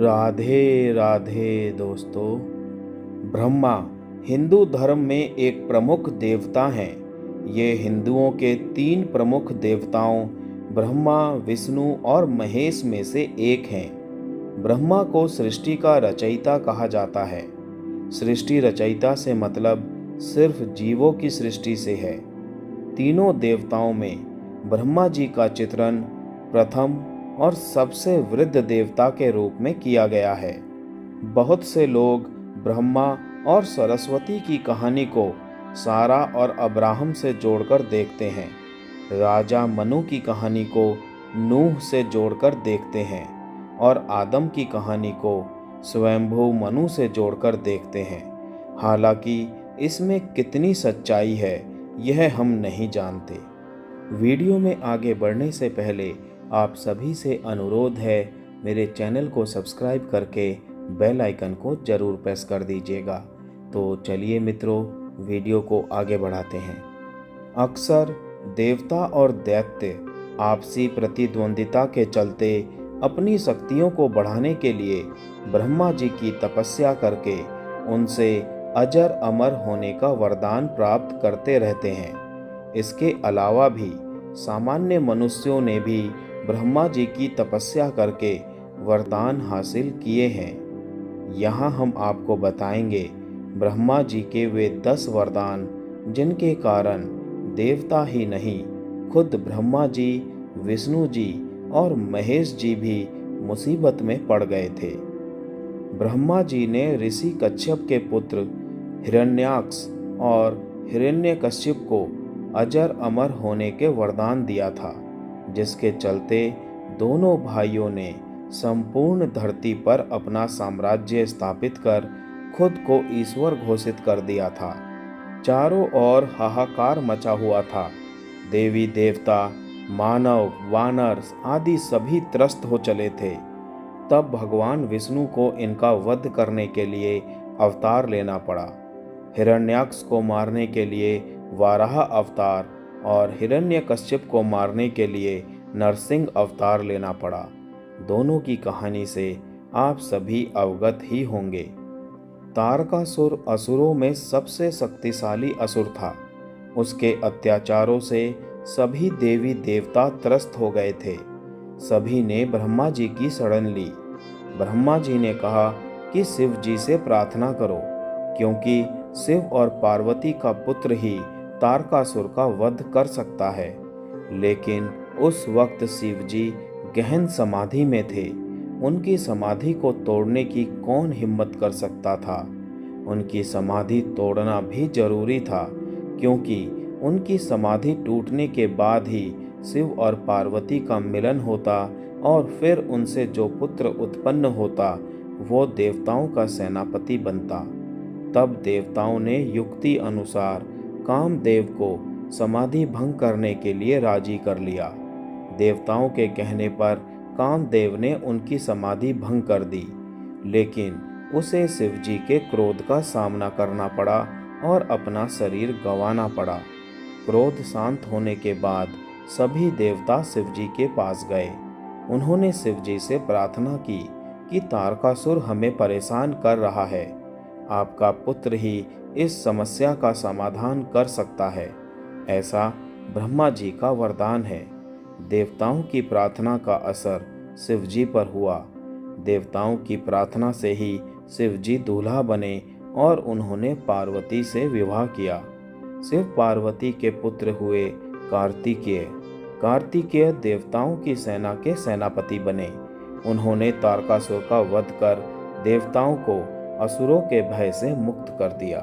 राधे राधे दोस्तों। ब्रह्मा हिंदू धर्म में एक प्रमुख देवता हैं। ये हिंदुओं के 3 प्रमुख देवताओं ब्रह्मा, विष्णु और महेश में से एक हैं। ब्रह्मा को सृष्टि का रचयिता कहा जाता है। सृष्टि रचयिता से मतलब सिर्फ जीवों की सृष्टि से है। तीनों देवताओं में ब्रह्मा जी का चित्रण प्रथम और सबसे वृद्ध देवता के रूप में किया गया है। बहुत से लोग ब्रह्मा और सरस्वती की कहानी को सारा और अब्राहम से जोड़कर देखते हैं। राजा मनु की कहानी को नूह से जोड़कर देखते हैं और आदम की कहानी को स्वयंभू मनु से जोड़कर देखते हैं। हालांकि इसमें कितनी सच्चाई है यह हम नहीं जानते। वीडियो में आगे बढ़ने से पहले आप सभी से अनुरोध है, मेरे चैनल को सब्सक्राइब करके बेल आइकन को जरूर प्रेस कर दीजिएगा। तो चलिए मित्रों, वीडियो को आगे बढ़ाते हैं। अक्सर देवता और दैत्य आपसी प्रतिद्वंदिता के चलते अपनी शक्तियों को बढ़ाने के लिए ब्रह्मा जी की तपस्या करके उनसे अजर अमर होने का वरदान प्राप्त करते रहते हैं। इसके अलावा भी सामान्य मनुष्यों ने भी ब्रह्मा जी की तपस्या करके वरदान हासिल किए हैं। यहाँ हम आपको बताएंगे ब्रह्मा जी के वे 10 वरदान जिनके कारण देवता ही नहीं, खुद ब्रह्मा जी, विष्णु जी और महेश जी भी मुसीबत में पड़ गए थे। ब्रह्मा जी ने ऋषि कच्छप के पुत्र हिरण्याक्ष और हिरण्यकश्यप को अजर अमर होने के वरदान दिया था, जिसके चलते दोनों भाइयों ने संपूर्ण धरती पर अपना साम्राज्य स्थापित कर खुद को ईश्वर घोषित कर दिया था। चारों ओर हाहाकार मचा हुआ था। देवी देवता, मानव, वानर आदि सभी त्रस्त हो चले थे। तब भगवान विष्णु को इनका वध करने के लिए अवतार लेना पड़ा। हिरण्याक्ष को मारने के लिए वाराह अवतार और हिरण्यकश्यप को मारने के लिए नरसिंह अवतार लेना पड़ा। दोनों की कहानी से आप सभी अवगत ही होंगे। तारकासुर असुरों में सबसे शक्तिशाली असुर था। उसके अत्याचारों से सभी देवी देवता त्रस्त हो गए थे। सभी ने ब्रह्मा जी की शरण ली। ब्रह्मा जी ने कहा कि शिव जी से प्रार्थना करो, क्योंकि शिव और पार्वती का पुत्र ही तारकासुर का वध कर सकता है। लेकिन उस वक्त शिव जी गहन समाधि में थे। उनकी समाधि को तोड़ने की कौन हिम्मत कर सकता था। उनकी समाधि तोड़ना भी जरूरी था, क्योंकि उनकी समाधि टूटने के बाद ही शिव और पार्वती का मिलन होता और फिर उनसे जो पुत्र उत्पन्न होता वो देवताओं का सेनापति बनता। तब देवताओं ने युक्ति अनुसार कामदेव को समाधि भंग करने के लिए राजी कर लिया। देवताओं के कहने पर कामदेव ने उनकी समाधि भंग कर दी, लेकिन उसे शिव जी के क्रोध का सामना करना पड़ा और अपना शरीर गंवाना पड़ा। क्रोध शांत होने के बाद सभी देवता शिव जी के पास गए। उन्होंने शिव जी से प्रार्थना की कि तारकासुर हमें परेशान कर रहा है। आपका पुत्र ही इस समस्या का समाधान कर सकता है, ऐसा ब्रह्मा जी का वरदान है। देवताओं की प्रार्थना का असर शिव जी पर हुआ। देवताओं की प्रार्थना से ही शिव जी दूल्हा बने और उन्होंने पार्वती से विवाह किया। शिव पार्वती के पुत्र हुए कार्तिकेय। कार्तिकेय देवताओं की सेना के सेनापति बने। उन्होंने तारकासुर का वध कर देवताओं को असुरों के भय से मुक्त कर दिया।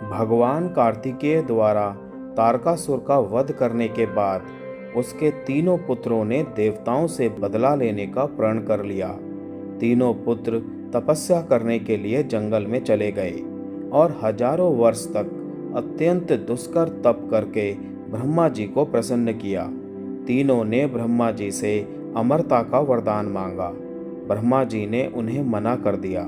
भगवान कार्तिकेय द्वारा तारकासुर का वध करने के बाद उसके तीनों पुत्रों ने देवताओं से बदला लेने का प्रण कर लिया। तीनों पुत्र तपस्या करने के लिए जंगल में चले गए और हजारों वर्ष तक अत्यंत दुष्कर तप करके ब्रह्मा जी को प्रसन्न किया। तीनों ने ब्रह्मा जी से अमरता का वरदान मांगा। ब्रह्मा जी ने उन्हें मना कर दिया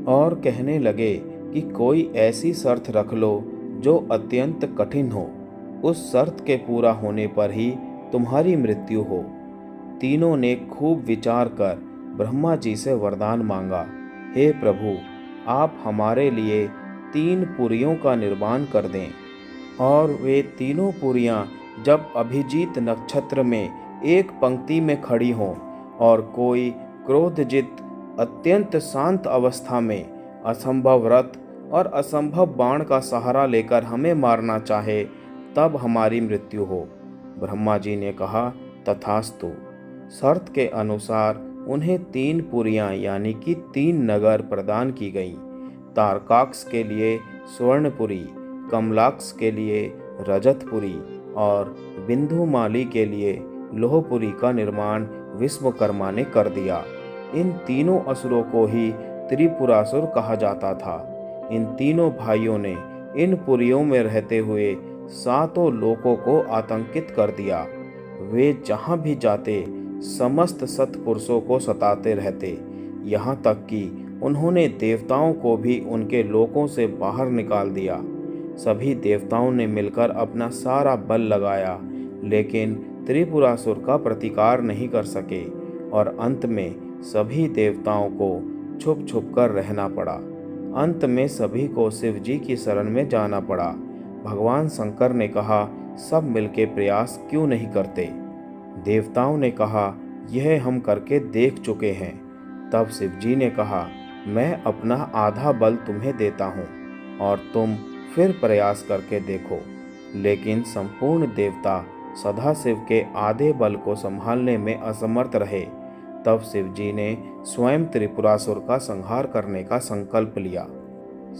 और कहने लगे कि कोई ऐसी शर्त रख लो जो अत्यंत कठिन हो। उस शर्त के पूरा होने पर ही तुम्हारी मृत्यु हो। तीनों ने खूब विचार कर ब्रह्मा जी से वरदान मांगा, हे प्रभु, आप हमारे लिए 3 पुरियों का निर्माण कर दें। और वे तीनों पुरियां जब अभिजीत नक्षत्र में एक पंक्ति में खड़ी हों और कोई क्रोधजित अत्यंत शांत अवस्था में असंभव रथ और असंभव बाण का सहारा लेकर हमें मारना चाहे, तब हमारी मृत्यु हो। ब्रह्मा जी ने कहा, तथास्तु। शर्त के अनुसार उन्हें 3 पुरियां यानी कि 3 नगर प्रदान की गईं। तारकाक्ष के लिए स्वर्णपुरी, कमलाक्ष के लिए रजतपुरी और बिंदुमाली के लिए लोहपुरी का निर्माण विश्वकर्मा ने कर दिया। इन तीनों असुरों को ही त्रिपुरासुर कहा जाता था। इन तीनों भाइयों ने इन पुरियों में रहते हुए 7 लोकों को आतंकित कर दिया। वे जहां भी जाते समस्त सत्पुरुषों को सताते रहते, यहाँ तक कि उन्होंने देवताओं को भी उनके लोकों से बाहर निकाल दिया। सभी देवताओं ने मिलकर अपना सारा बल लगाया, लेकिन त्रिपुरासुर का प्रतिकार नहीं कर सके और अंत में सभी देवताओं को छुप छुप कर रहना पड़ा। अंत में सभी को शिव जी की शरण में जाना पड़ा। भगवान शंकर ने कहा, सब मिलके प्रयास क्यों नहीं करते? देवताओं ने कहा, यह हम करके देख चुके हैं। तब शिव जी ने कहा, मैं अपना आधा बल तुम्हें देता हूँ और तुम फिर प्रयास करके देखो। लेकिन संपूर्ण देवता सदाशिव के आधे बल को संभालने में असमर्थ रहे। तब शिव जी ने स्वयं त्रिपुरासुर का संहार करने का संकल्प लिया।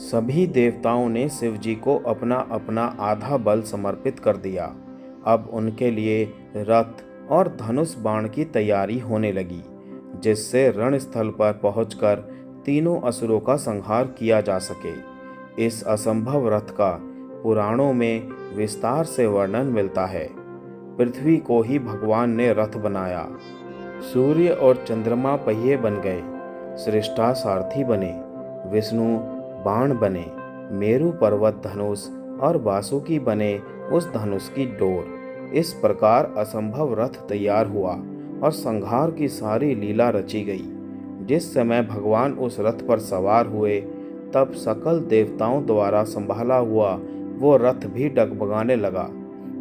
सभी देवताओं ने शिव जी को अपना अपना आधा बल समर्पित कर दिया। अब उनके लिए रथ और धनुष बाण की तैयारी होने लगी, जिससे रणस्थल पर पहुंचकर तीनों असुरों का संहार किया जा सके। इस असंभव रथ का पुराणों में विस्तार से वर्णन मिलता है। पृथ्वी को ही भगवान ने रथ बनाया। सूर्य और चंद्रमा पहिए बन गए, सृष्टा सारथी बने, विष्णु बाण बने, मेरु पर्वत धनुष और वासुकी बने उस धनुष की डोर। इस प्रकार असंभव रथ तैयार हुआ और संहार की सारी लीला रची गई। जिस समय भगवान उस रथ पर सवार हुए, तब सकल देवताओं द्वारा संभाला हुआ वो रथ भी डगमगाने लगा।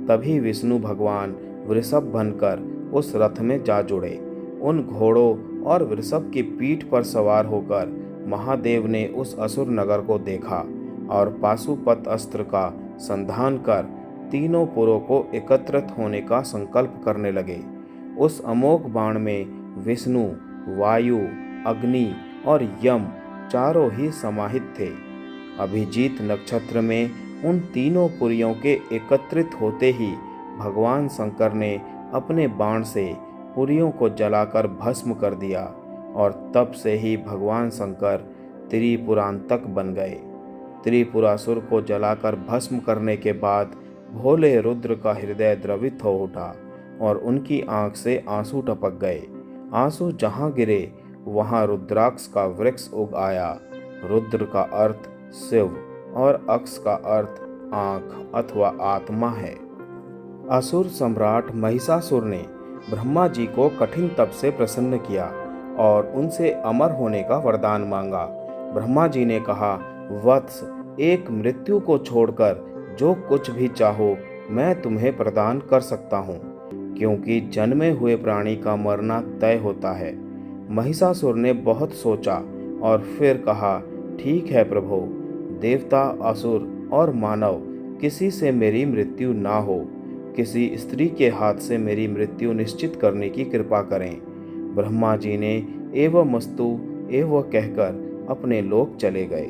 तभी विष्णु भगवान वृषभ बनकर उस रथ में जा जुड़े। उन घोड़ों और वृषभ की पीठ पर सवार होकर महादेव ने उस असुर नगर को देखा और पाशुपत अस्त्र का संधान कर तीनों पुरों को एकत्रित होने का संकल्प करने लगे। उस अमोघ बाण में विष्णु, वायु, अग्नि और यम चारों ही समाहित थे। अभिजीत नक्षत्र में उन तीनों पुरियों के एकत्रित होते ही भगवान शंकर ने अपने बाण से पुरियों को जलाकर भस्म कर दिया और तब से ही भगवान शंकर त्रिपुरांतक बन गए। त्रिपुरासुर को जलाकर भस्म करने के बाद भोले रुद्र का हृदय द्रवित हो उठा और उनकी आंख से आंसू टपक गए। आंसू जहां गिरे वहां रुद्राक्ष का वृक्ष उग आया। रुद्र का अर्थ शिव और अक्ष का अर्थ आंख अथवा आत्मा है। असुर सम्राट महिषासुर ने ब्रह्मा जी को कठिन तप से प्रसन्न किया और उनसे अमर होने का वरदान मांगा। ब्रह्मा जी ने कहा, वत्स, एक मृत्यु को छोड़कर जो कुछ भी चाहो मैं तुम्हें प्रदान कर सकता हूँ, क्योंकि जन्मे हुए प्राणी का मरना तय होता है। महिषासुर ने बहुत सोचा और फिर कहा, ठीक है प्रभु, देवता, असुर और मानव किसी से मेरी मृत्यु ना हो। किसी स्त्री के हाथ से मेरी मृत्यु निश्चित करने की कृपा करें। ब्रह्मा जी ने एवमस्तु एवं कहकर अपने लोक चले गए।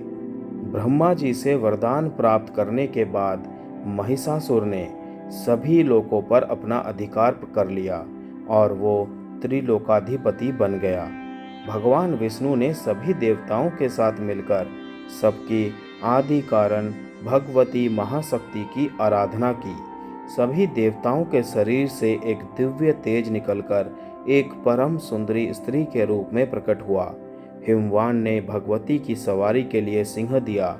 ब्रह्मा जी से वरदान प्राप्त करने के बाद महिषासुर ने सभी लोकों पर अपना अधिकार कर लिया और वो त्रिलोकाधिपति बन गया। भगवान विष्णु ने सभी देवताओं के साथ मिलकर सबकी आदि कारण भगवती महाशक्ति की आराधना की। सभी देवताओं के शरीर से एक दिव्य तेज निकलकर एक परम सुंदरी स्त्री के रूप में प्रकट हुआ। हिमवान ने भगवती की सवारी के लिए सिंह दिया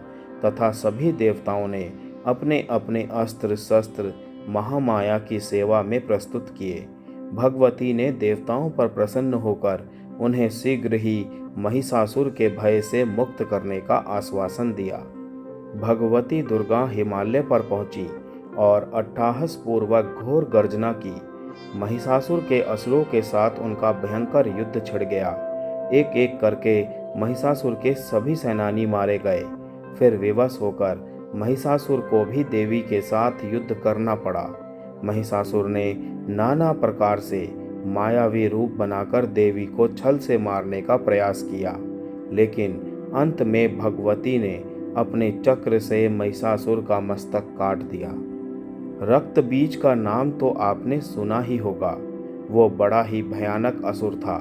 तथा सभी देवताओं ने अपने अपने अस्त्र शस्त्र महामाया की सेवा में प्रस्तुत किए। भगवती ने देवताओं पर प्रसन्न होकर उन्हें शीघ्र ही महिषासुर के भय से मुक्त करने का आश्वासन दिया। भगवती दुर्गा हिमालय पर पहुंची और अट्टहास पूर्वक घोर गर्जना की। महिषासुर के असुरों के साथ उनका भयंकर युद्ध छिड़ गया। एक एक करके महिषासुर के सभी सेनानी मारे गए। फिर विवश होकर महिषासुर को भी देवी के साथ युद्ध करना पड़ा। महिषासुर ने नाना प्रकार से मायावी रूप बनाकर देवी को छल से मारने का प्रयास किया, लेकिन अंत में भगवती ने अपने चक्र से महिषासुर का मस्तक काट दिया। रक्त बीज का नाम तो आपने सुना ही होगा। वो बड़ा ही भयानक असुर था।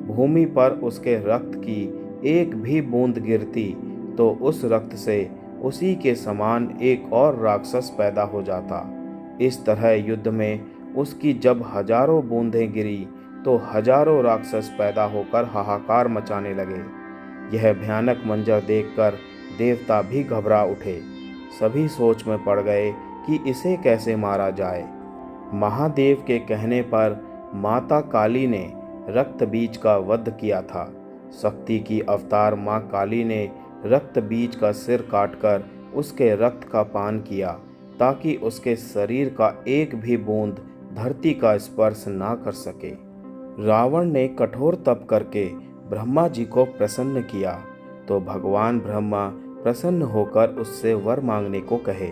भूमि पर उसके रक्त की एक भी बूंद गिरती तो उस रक्त से उसी के समान एक और राक्षस पैदा हो जाता। इस तरह युद्ध में उसकी जब हजारों बूंदें गिरी तो हजारों राक्षस पैदा होकर हाहाकार मचाने लगे। यह भयानक मंजर देखकर देवता भी घबरा उठे। सभी सोच में पड़ गए कि इसे कैसे मारा जाए। महादेव के कहने पर माता काली ने रक्त बीज का वध किया था। शक्ति की अवतार माँ काली ने रक्त बीज का सिर काटकर उसके रक्त का पान किया, ताकि उसके शरीर का एक भी बूंद धरती का स्पर्श ना कर सके। रावण ने कठोर तप करके ब्रह्मा जी को प्रसन्न किया, तो भगवान ब्रह्मा प्रसन्न होकर उससे वर मांगने को कहे।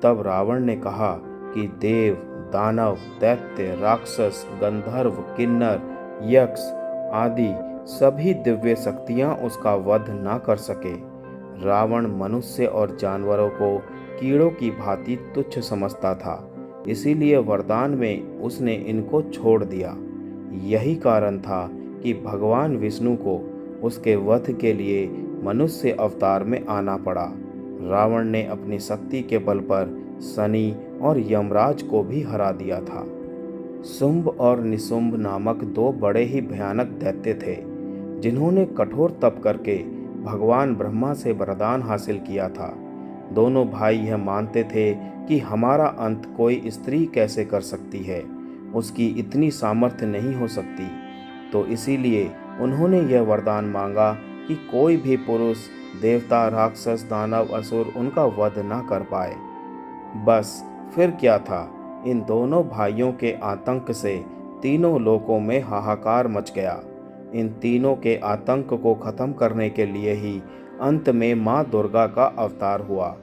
तब रावण ने कहा कि देव, दानव, दैत्य, राक्षस, गंधर्व, किन्नर, यक्ष आदि सभी दिव्य शक्तियां उसका वध ना कर सके। रावण मनुष्य और जानवरों को कीड़ों की भांति तुच्छ समझता था, इसीलिए वरदान में उसने इनको छोड़ दिया। यही कारण था कि भगवान विष्णु को उसके वध के लिए मनुष्य अवतार में आना पड़ा। रावण ने अपनी शक्ति के बल पर शनि और यमराज को भी हरा दिया था। शुंभ और निशुंभ नामक दो बड़े ही भयानक दैत्य थे, जिन्होंने कठोर तप करके भगवान ब्रह्मा से वरदान हासिल किया था। दोनों भाई यह मानते थे कि हमारा अंत कोई स्त्री कैसे कर सकती है, उसकी इतनी सामर्थ्य नहीं हो सकती। तो इसीलिए उन्होंने यह वरदान मांगा कि कोई भी पुरुष, देवता, राक्षस, दानव, असुर उनका वध ना कर पाए। बस फिर क्या था, इन दोनों भाइयों के आतंक से तीनों लोकों में हाहाकार मच गया। इन तीनों के आतंक को खत्म करने के लिए ही अंत में माँ दुर्गा का अवतार हुआ।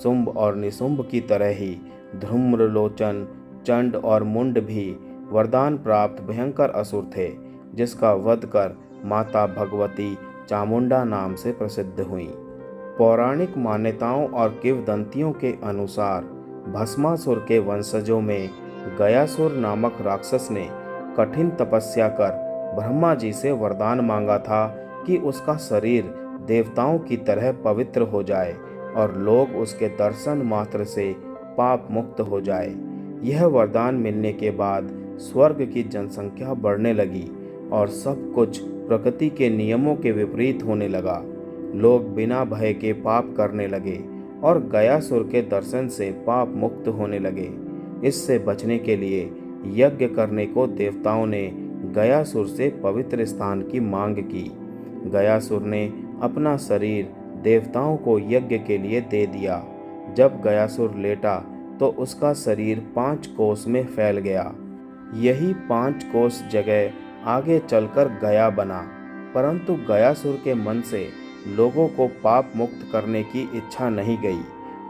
शुंभ और निशुंभ की तरह ही धूम्रलोचन, चंड और मुंड भी वरदान प्राप्त भयंकर असुर थे, जिसका वध कर माता भगवती चामुंडा नाम से प्रसिद्ध हुई। पौराणिक मान्यताओं और किंवदंतियों के अनुसार भस्मासुर के वंशजों में गयासुर नामक राक्षस ने कठिन तपस्या कर ब्रह्मा जी से वरदान मांगा था कि उसका शरीर देवताओं की तरह पवित्र हो जाए और लोग उसके दर्शन मात्र से पाप मुक्त हो जाए। यह वरदान मिलने के बाद स्वर्ग की जनसंख्या बढ़ने लगी और सब कुछ प्रकृति के नियमों के विपरीत होने लगा। लोग बिना भय के पाप करने लगे और गयासुर के दर्शन से पाप मुक्त होने लगे। इससे बचने के लिए यज्ञ करने को देवताओं ने गयासुर से पवित्र स्थान की मांग की। गयासुर ने अपना शरीर देवताओं को यज्ञ के लिए दे दिया। जब गयासुर लेटा तो उसका शरीर 5 कोस में फैल गया। यही 5 कोस जगह आगे चलकर गया बना, परंतु गयासुर के मन से लोगों को पाप मुक्त करने की इच्छा नहीं गई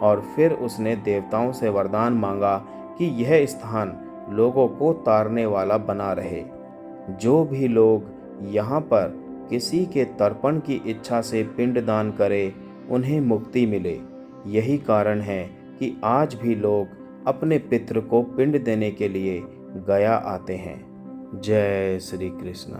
और फिर उसने देवताओं से वरदान मांगा कि यह स्थान लोगों को तारने वाला बना रहे। जो भी लोग यहाँ पर किसी के तर्पण की इच्छा से पिंडदान करें, उन्हें मुक्ति मिले। यही कारण है कि आज भी लोग अपने पितृ को पिंड देने के लिए गया आते हैं। जय श्री कृष्ण।